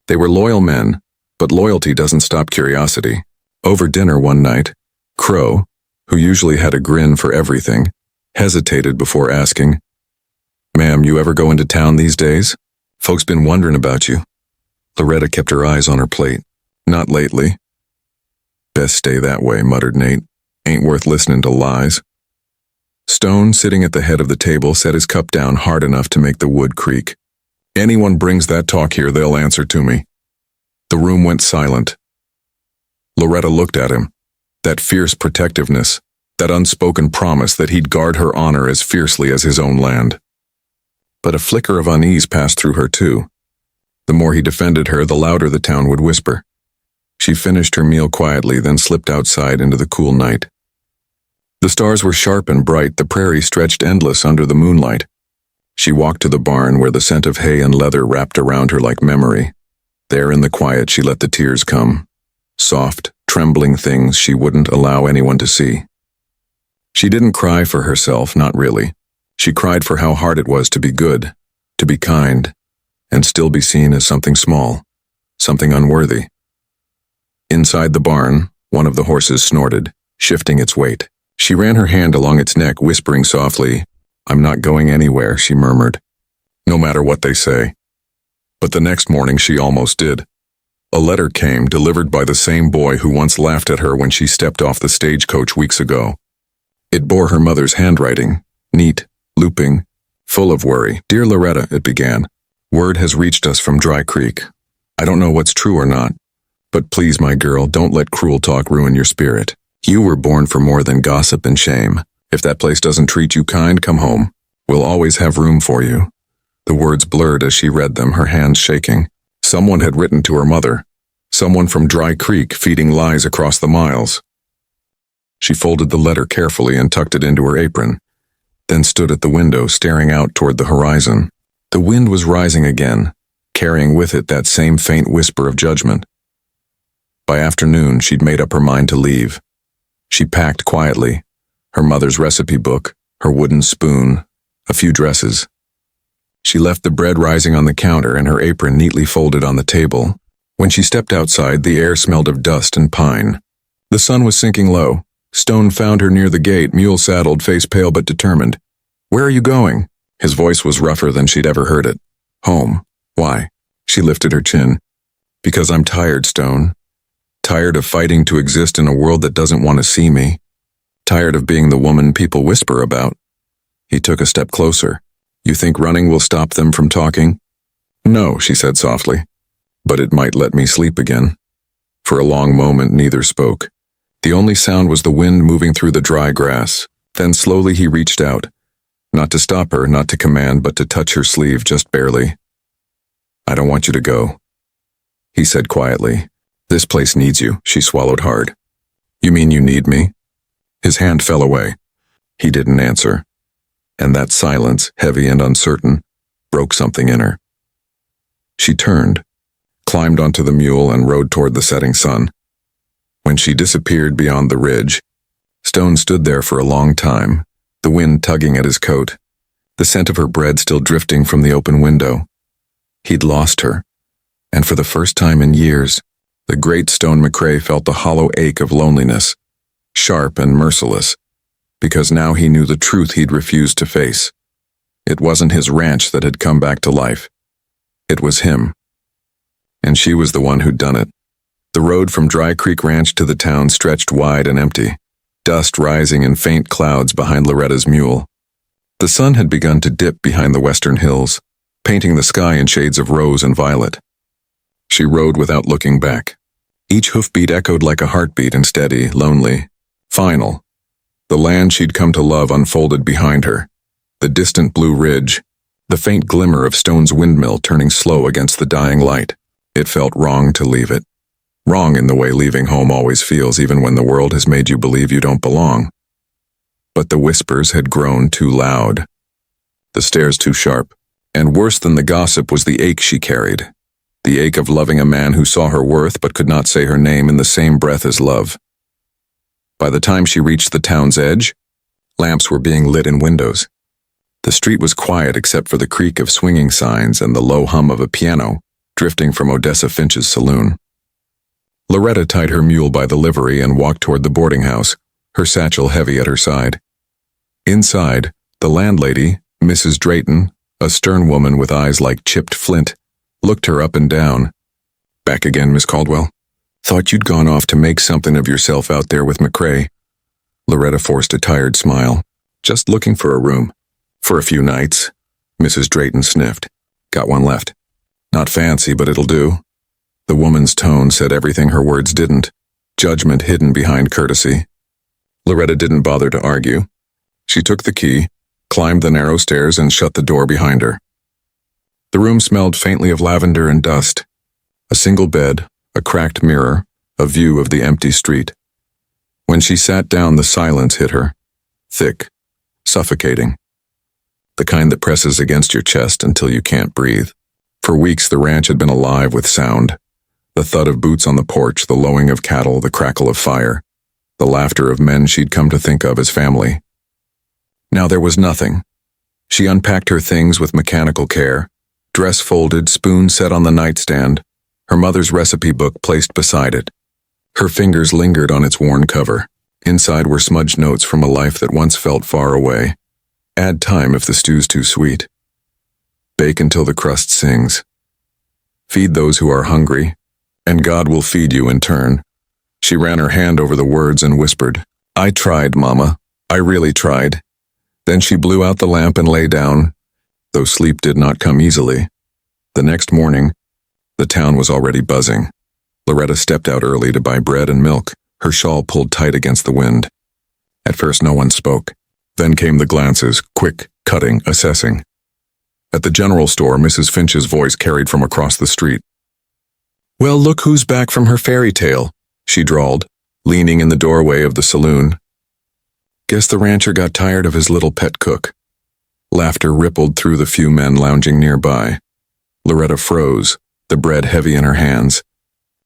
They were loyal men, but loyalty doesn't stop curiosity. Over dinner one night, Crow, who usually had a grin for everything, hesitated before asking, Ma'am, you ever go into town these days? Folks been wondering about you. Loretta kept her eyes on her plate. Not lately. Best stay that way, muttered Nate. Ain't worth listening to lies. Stone, sitting at the head of the table, set his cup down hard enough to make the wood creak. Anyone brings that talk here, they'll answer to me. The room went silent. Loretta looked at him. That fierce protectiveness, that unspoken promise that he'd guard her honor as fiercely as his own land. But a flicker of unease passed through her too. The more he defended her, the louder the town would whisper. She finished her meal quietly, then slipped outside into the cool night. The stars were sharp and bright, the prairie stretched endless under the moonlight. She walked to the barn where the scent of hay and leather wrapped around her like memory. There in the quiet she let the tears come. Soft, trembling things she wouldn't allow anyone to see. She didn't cry for herself, not really. She cried for how hard it was to be good, to be kind, and still be seen as something small, something unworthy. Inside the barn, one of the horses snorted, shifting its weight. She ran her hand along its neck, whispering softly, I'm not going anywhere, she murmured. No matter what they say. But the next morning she almost did. A letter came, delivered by the same boy who once laughed at her when she stepped off the stagecoach weeks ago. It bore her mother's handwriting, neat, looping, full of worry. Dear Loretta, it began. Word has reached us from Dry Creek. I don't know what's true or not, but please, my girl, don't let cruel talk ruin your spirit. You were born for more than gossip and shame. If that place doesn't treat you kind, come home. We'll always have room for you. The words blurred as she read them, her hands shaking. Someone had written to her mother. Someone from Dry Creek feeding lies across the miles. She folded the letter carefully and tucked it into her apron, then stood at the window staring out toward the horizon. The wind was rising again, carrying with it that same faint whisper of judgment. By afternoon, she'd made up her mind to leave. She packed quietly, her mother's recipe book, her wooden spoon, a few dresses. She left the bread rising on the counter and her apron neatly folded on the table. When she stepped outside, the air smelled of dust and pine. The sun was sinking low. Stone found her near the gate, mule-saddled, face pale but determined. Where are you going? His voice was rougher than she'd ever heard it. Home. Why? She lifted her chin. Because I'm tired, Stone. Tired of fighting to exist in a world that doesn't want to see me. Tired of being the woman people whisper about. He took a step closer. You think running will stop them from talking? No, she said softly. But it might let me sleep again. For a long moment, neither spoke. The only sound was the wind moving through the dry grass. Then slowly he reached out. Not to stop her, not to command, but to touch her sleeve just barely. I don't want you to go, he said quietly. This place needs you, she swallowed hard. You mean you need me? His hand fell away. He didn't answer. And that silence, heavy and uncertain, broke something in her. She turned, climbed onto the mule and rode toward the setting sun. When she disappeared beyond the ridge, Stone stood there for a long time, the wind tugging at his coat, the scent of her bread still drifting from the open window. He'd lost her, and for the first time in years, the great Stone McCrae felt the hollow ache of loneliness, sharp and merciless, because now he knew the truth he'd refused to face. It wasn't his ranch that had come back to life. It was him. And she was the one who'd done it. The road from Dry Creek Ranch to the town stretched wide and empty, dust rising in faint clouds behind Loretta's mule. The sun had begun to dip behind the western hills, painting the sky in shades of rose and violet. She rode without looking back. Each hoofbeat echoed like a heartbeat and steady, lonely, final. The land she'd come to love unfolded behind her. The distant blue ridge, the faint glimmer of Stone's windmill turning slow against the dying light. It felt wrong to leave it. Wrong in the way leaving home always feels, even when the world has made you believe you don't belong. But the whispers had grown too loud. The stares too sharp. And worse than the gossip was the ache she carried. The ache of loving a man who saw her worth but could not say her name in the same breath as love. By the time she reached the town's edge, lamps were being lit in windows. The street was quiet except for the creak of swinging signs and the low hum of a piano drifting from Odessa Finch's saloon. Loretta tied her mule by the livery and walked toward the boarding house, her satchel heavy at her side. Inside, the landlady, Mrs. Drayton, a stern woman with eyes like chipped flint, looked her up and down. Back again, Miss Caldwell? Thought you'd gone off to make something of yourself out there with McCrae. Loretta forced a tired smile. Just looking for a room. For a few nights. Mrs. Drayton sniffed. Got one left. Not fancy, but it'll do. The woman's tone said everything her words didn't. Judgment hidden behind courtesy. Loretta didn't bother to argue. She took the key, climbed the narrow stairs, and shut the door behind her. The room smelled faintly of lavender and dust. A single bed, a cracked mirror, a view of the empty street. When she sat down, the silence hit her. Thick, suffocating. The kind that presses against your chest until you can't breathe. For weeks, the ranch had been alive with sound. The thud of boots on the porch, the lowing of cattle, the crackle of fire, the laughter of men she'd come to think of as family. Now there was nothing. She unpacked her things with mechanical care, dress folded, spoon set on the nightstand, her mother's recipe book placed beside it. Her fingers lingered on its worn cover. Inside were smudged notes from a life that once felt far away. Add time if the stew's too sweet. Bake until the crust sings. Feed those who are hungry, and God will feed you in turn. She ran her hand over the words and whispered, I tried, Mama. I really tried. Then she blew out the lamp and lay down, though sleep did not come easily. The next morning, the town was already buzzing. Loretta stepped out early to buy bread and milk, her shawl pulled tight against the wind. At first no one spoke. Then came the glances, quick, cutting, assessing. At the general store, Mrs. Finch's voice carried from across the street. Well, look who's back from her fairy tale, she drawled, leaning in the doorway of the saloon. Guess the rancher got tired of his little pet cook. Laughter rippled through the few men lounging nearby. Loretta froze, the bread heavy in her hands.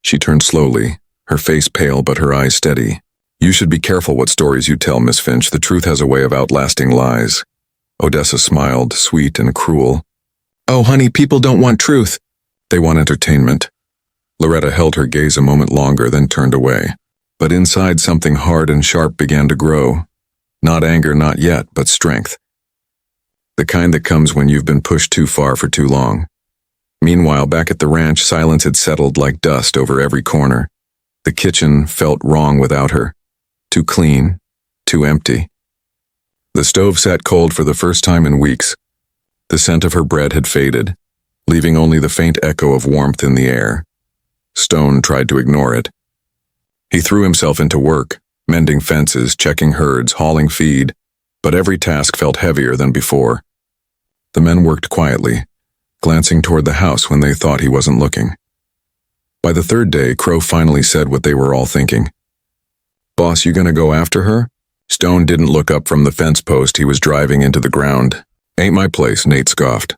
She turned slowly, her face pale but her eyes steady. You should be careful what stories you tell, Miss Finch. The truth has a way of outlasting lies. Odessa smiled, sweet and cruel. Oh, honey, people don't want truth. They want entertainment. Loretta held her gaze a moment longer, then turned away. But inside, something hard and sharp began to grow. Not anger, not yet, but strength. The kind that comes when you've been pushed too far for too long. Meanwhile, back at the ranch, silence had settled like dust over every corner. The kitchen felt wrong without her. Too clean, too empty. The stove sat cold for the first time in weeks. The scent of her bread had faded, leaving only the faint echo of warmth in the air. Stone tried to ignore it. He threw himself into work, mending fences, checking herds, hauling feed, but every task felt heavier than before. The men worked quietly, glancing toward the house when they thought he wasn't looking. By the third day, Crow finally said what they were all thinking. "Boss, you gonna go after her?" Stone didn't look up from the fence post he was driving into the ground. "Ain't my place," Nate scoffed.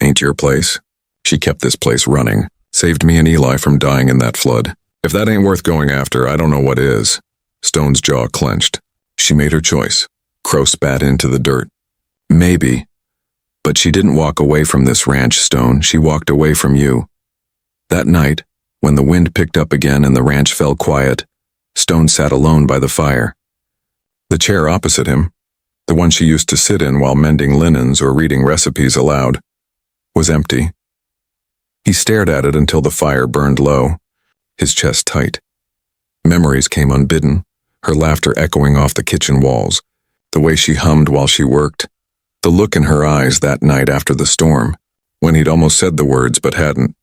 "Ain't your place? She kept this place running, saved me and Eli from dying in that flood. If that ain't worth going after, I don't know what is." Stone's jaw clenched. She made her choice. Crow spat into the dirt. "Maybe. But she didn't walk away from this ranch, Stone. She walked away from you." That night, when the wind picked up again and the ranch fell quiet, Stone sat alone by the fire. The chair opposite him, the one she used to sit in while mending linens or reading recipes aloud, was empty. He stared at it until the fire burned low, his chest tight. Memories came unbidden, her laughter echoing off the kitchen walls, the way she hummed while she worked, the look in her eyes that night after the storm, when he'd almost said the words but hadn't.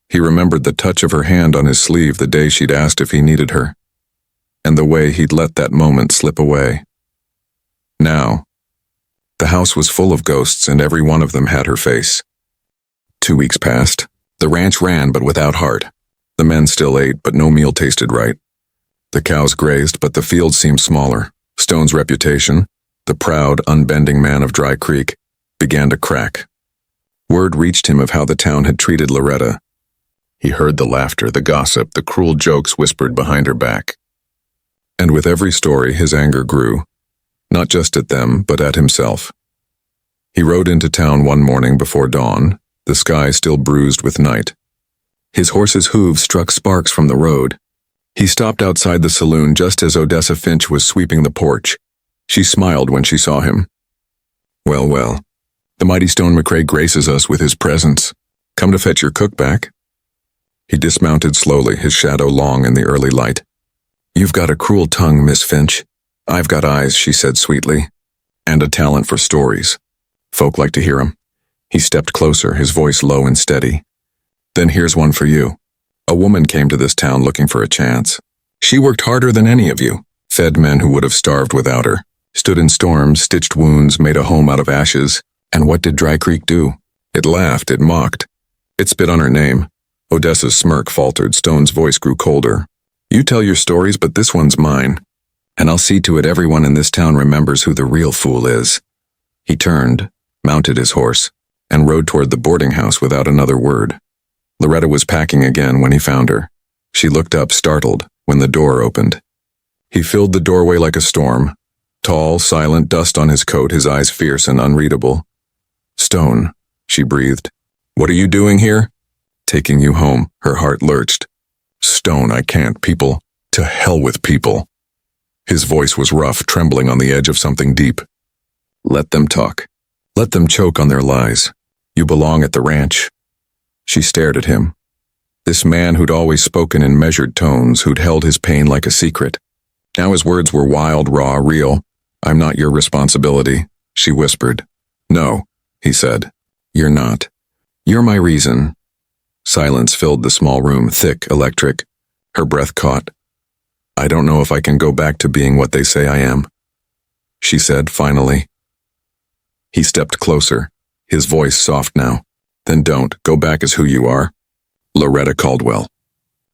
He remembered the touch of her hand on his sleeve the day she'd asked if he needed her, and the way he'd let that moment slip away. Now, the house was full of ghosts and every one of them had her face. 2 weeks passed. The ranch ran but without heart. The men still ate, but no meal tasted right. The cows grazed, but the fields seemed smaller. Stone's reputation, the proud, unbending man of Dry Creek, began to crack. Word reached him of how the town had treated Loretta. He heard the laughter, the gossip, the cruel jokes whispered behind her back. And with every story, his anger grew, not just at them, but at himself. He rode into town one morning before dawn, the sky still bruised with night. His horse's hooves struck sparks from the road. He stopped outside the saloon just as Odessa Finch was sweeping the porch. She smiled when she saw him. "Well, well, the mighty Stone McCrae graces us with his presence. Come to fetch your cook back?" He dismounted slowly, his shadow long in the early light. "You've got a cruel tongue, Miss Finch." "I've got eyes," she said sweetly, "and a talent for stories. Folk like to hear 'em." He stepped closer, his voice low and steady. "Then here's one for you. A woman came to this town looking for a chance. She worked harder than any of you, fed men who would have starved without her, stood in storms, stitched wounds, made a home out of ashes. And what did Dry Creek do? It laughed, it mocked. It spit on her name." Odessa's smirk faltered, Stone's voice grew colder. "You tell your stories, but this one's mine. And I'll see to it everyone in this town remembers who the real fool is." He turned, mounted his horse, and rode toward the boarding house without another word. Loretta was packing again when he found her. She looked up, startled, when the door opened. He filled the doorway like a storm. Tall, silent, dust on his coat, his eyes fierce and unreadable. "Stone," she breathed. "What are you doing here?" "Taking you home," her heart lurched. "Stone, I can't. People. To hell with people." His voice was rough, trembling on the edge of something deep. "Let them talk. Let them choke on their lies. You belong at the ranch." She stared at him. This man who'd always spoken in measured tones, who'd held his pain like a secret. Now his words were wild, raw, real. "I'm not your responsibility," she whispered. "No," he said. "You're not. You're my reason." Silence filled the small room, thick, electric. Her breath caught. "I don't know if I can go back to being what they say I am," she said finally. He stepped closer, his voice soft now. "Then don't. Go back as who you are. Loretta Caldwell.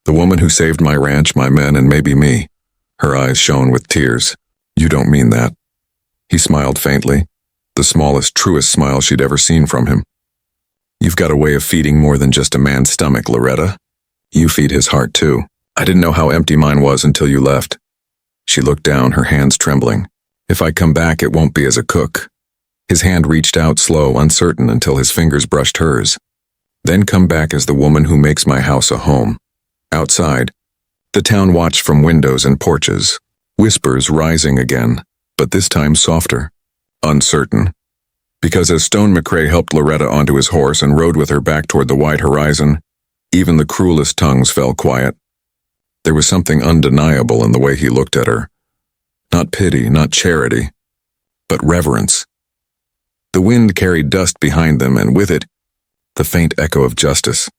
The woman who saved my ranch, my men, and maybe me." Her eyes shone with tears. "You don't mean that." He smiled faintly, the smallest, truest smile she'd ever seen from him. "You've got a way of feeding more than just a man's stomach, Loretta. You feed his heart, too. I didn't know how empty mine was until you left." She looked down, her hands trembling. "If I come back, it won't be as a cook." His hand reached out slow, uncertain, until his fingers brushed hers. "Then come back as the woman who makes my house a home." Outside, the town watched from windows and porches, whispers rising again, but this time softer, uncertain. Because as Stone McCrae helped Loretta onto his horse and rode with her back toward the wide horizon, even the cruelest tongues fell quiet. There was something undeniable in the way he looked at her. Not pity, not charity, but reverence. The wind carried dust behind them, and with it, the faint echo of justice.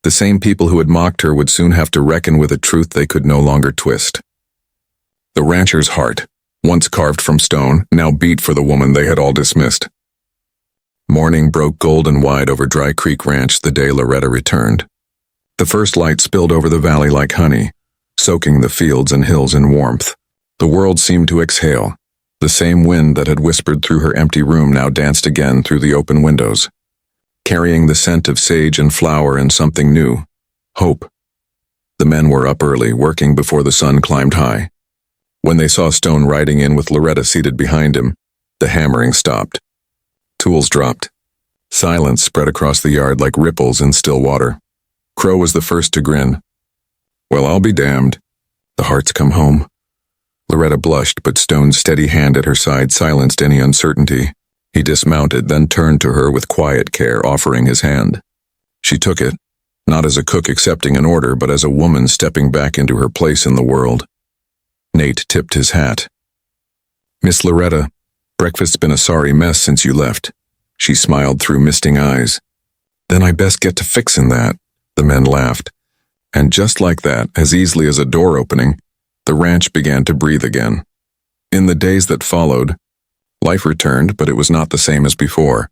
The same people who had mocked her would soon have to reckon with a truth they could no longer twist. The rancher's heart, once carved from stone, now beat for the woman they had all dismissed. Morning broke golden wide over Dry Creek Ranch the day Loretta returned. The first light spilled over the valley like honey, soaking the fields and hills in warmth. The world seemed to exhale. The same wind that had whispered through her empty room now danced again through the open windows, carrying the scent of sage and flower and something new, hope. The men were up early, working before the sun climbed high. When they saw Stone riding in with Loretta seated behind him, the hammering stopped. Tools dropped. Silence spread across the yard like ripples in still water. Crow was the first to grin. "Well, I'll be damned. The Harts come home." Loretta blushed, but Stone's steady hand at her side silenced any uncertainty. He dismounted, then turned to her with quiet care, offering his hand. She took it, not as a cook accepting an order, but as a woman stepping back into her place in the world. Nate tipped his hat. "Miss Loretta, breakfast's been a sorry mess since you left." She smiled through misting eyes. "Then I best get to fixin' that." The men laughed. And just like that, as easily as a door opening, the ranch began to breathe again. In the days that followed, life returned, but it was not the same as before.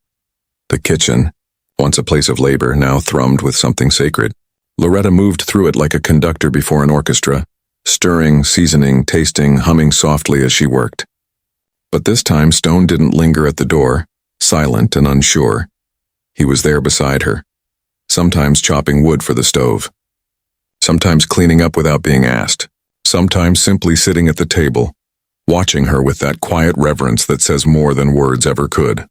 The kitchen, once a place of labor, now thrummed with something sacred. Loretta moved through it like a conductor before an orchestra, stirring, seasoning, tasting, humming softly as she worked. But this time Stone didn't linger at the door, silent and unsure. He was there beside her, sometimes chopping wood for the stove, sometimes cleaning up without being asked, sometimes simply sitting at the table, watching her with that quiet reverence that says more than words ever could.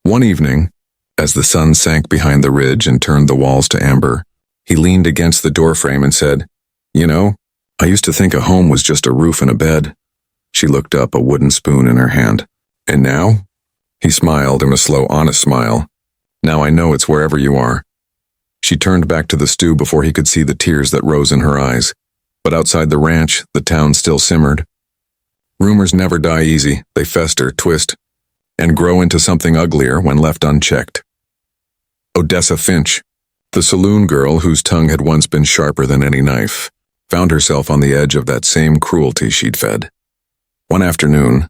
One evening, as the sun sank behind the ridge and turned the walls to amber, he leaned against the doorframe and said, "You know, I used to think a home was just a roof and a bed." She looked up, a wooden spoon in her hand. "And now?" He smiled, a slow, honest smile. "Now I know it's wherever you are." She turned back to the stew before he could see the tears that rose in her eyes. But outside the ranch, the town still simmered. Rumors never die easy. They fester, twist, and grow into something uglier when left unchecked. Odessa Finch, the saloon girl whose tongue had once been sharper than any knife, found herself on the edge of that same cruelty she'd fed. One afternoon,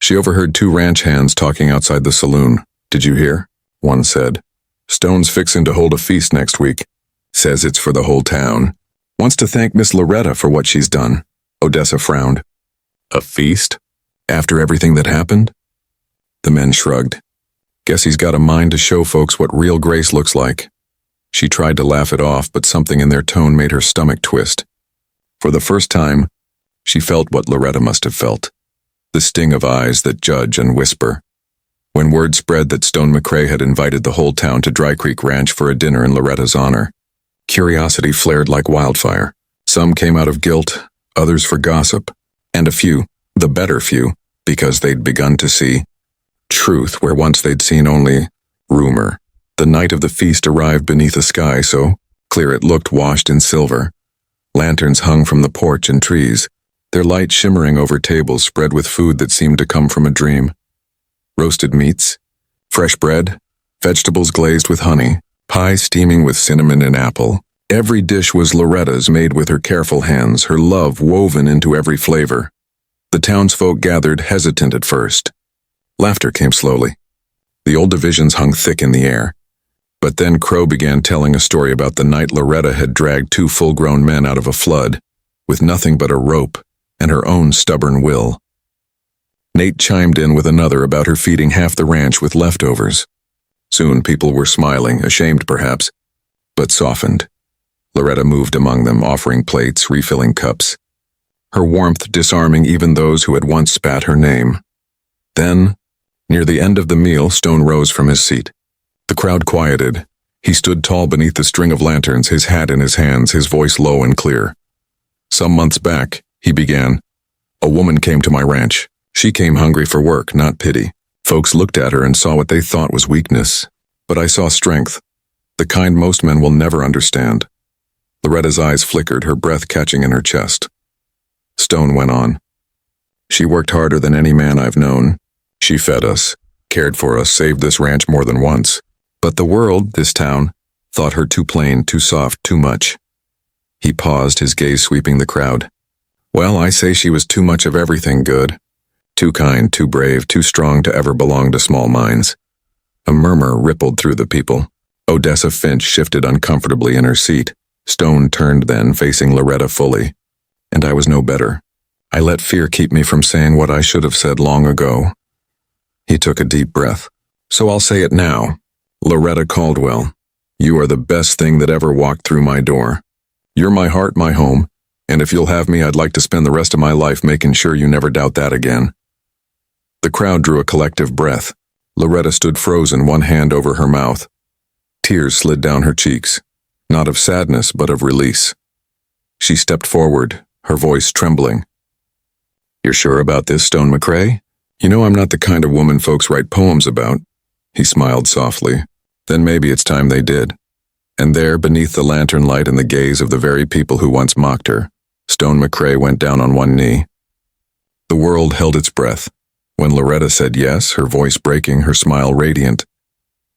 she overheard two ranch hands talking outside the saloon. "Did you hear?" one said. "Stone's fixin' to hold a feast next week. Says it's for the whole town. Wants to thank Miss Loretta for what she's done." Odessa frowned. "A feast? After everything that happened?" The men shrugged. "Guess he's got a mind to show folks what real grace looks like." She tried to laugh it off, but something in their tone made her stomach twist. For the first time, she felt what Loretta must have felt. The sting of eyes that judge and whisper. When word spread that Stone McCrae had invited the whole town to Dry Creek Ranch for a dinner in Loretta's honor, curiosity flared like wildfire. Some came out of guilt, others for gossip, and a few, the better few, because they'd begun to see truth where once they'd seen only rumor. The night of the feast arrived beneath a sky so clear it looked washed in silver. Lanterns hung from the porch and trees, their light shimmering over tables spread with food that seemed to come from a dream. Roasted meats, fresh bread, vegetables glazed with honey, pie steaming with cinnamon and apple. Every dish was Loretta's, made with her careful hands, her love woven into every flavor. The townsfolk gathered, hesitant at first. Laughter came slowly. The old divisions hung thick in the air. But then Crow began telling a story about the night Loretta had dragged two full-grown men out of a flood, with nothing but a rope and her own stubborn will. Nate chimed in with another about her feeding half the ranch with leftovers. Soon people were smiling, ashamed perhaps, but softened. Loretta moved among them, offering plates, refilling cups, her warmth disarming even those who had once spat her name. Then, near the end of the meal, Stone rose from his seat. The crowd quieted. He stood tall beneath the string of lanterns, his hat in his hands, his voice low and clear. "Some months back," he began, "a woman came to my ranch. She came hungry for work, not pity. Folks looked at her and saw what they thought was weakness. But I saw strength, the kind most men will never understand." Loretta's eyes flickered, her breath catching in her chest. Stone went on. She worked harder than any man I've known. She fed us, cared for us, saved this ranch more than once. But the world, this town, thought her too plain, too soft, too much. He paused, his gaze sweeping the crowd. Well, I say she was too much of everything good. Too kind, too brave, too strong to ever belong to small minds. A murmur rippled through the people. Odessa Finch shifted uncomfortably in her seat. Stone turned then, facing Loretta fully. And I was no better. I let fear keep me from saying what I should have said long ago. He took a deep breath. So I'll say it now. Loretta Caldwell, you are the best thing that ever walked through my door. You're my heart, my home, and if you'll have me, I'd like to spend the rest of my life making sure you never doubt that again. The crowd drew a collective breath. Loretta stood frozen, one hand over her mouth. Tears slid down her cheeks, not of sadness, but of release. She stepped forward, her voice trembling. You're sure about this, Stone McCrae? You know I'm not the kind of woman folks write poems about. He smiled softly. Then maybe it's time they did. And there, beneath the lantern light and the gaze of the very people who once mocked her, Stone McCrae went down on one knee. The world held its breath. When Loretta said yes, her voice breaking, her smile radiant,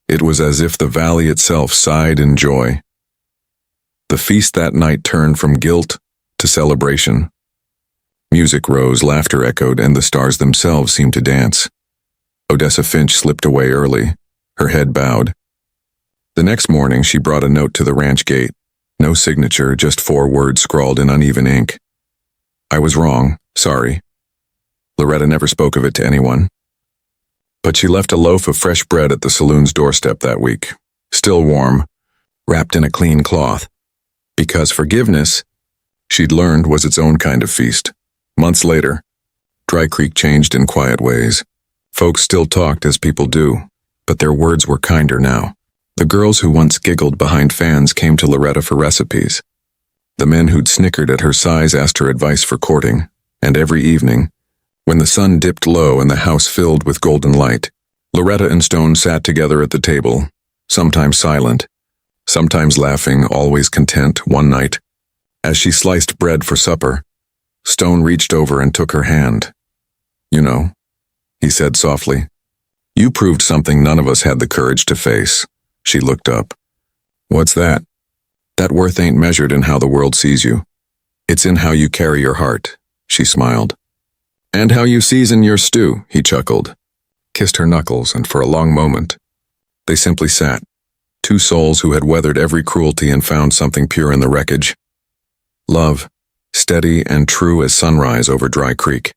it was as if the valley itself sighed in joy. The feast that night turned from guilt to celebration. Music rose, laughter echoed, and the stars themselves seemed to dance. Odessa Finch slipped away early, her head bowed. The next morning she brought a note to the ranch gate. No signature, just 4 words scrawled in uneven ink. I was wrong, sorry. Loretta never spoke of it to anyone. But she left a loaf of fresh bread at the saloon's doorstep that week, still warm, wrapped in a clean cloth. Because forgiveness, she'd learned, was its own kind of feast. Months later, Dry Creek changed in quiet ways. Folks still talked as people do, but their words were kinder now. The girls who once giggled behind fans came to Loretta for recipes. The men who'd snickered at her size asked her advice for courting, and every evening, when the sun dipped low and the house filled with golden light, Loretta and Stone sat together at the table, sometimes silent, sometimes laughing, always content. One night, as she sliced bread for supper, Stone reached over and took her hand. You know, he said softly, you proved something none of us had the courage to face. She looked up. What's that? That worth ain't measured in how the world sees you. It's in how you carry your heart, she smiled. And how you season your stew, he chuckled, kissed her knuckles, and for a long moment, they simply sat, 2 souls who had weathered every cruelty and found something pure in the wreckage. Love, steady and true as sunrise over Dry Creek.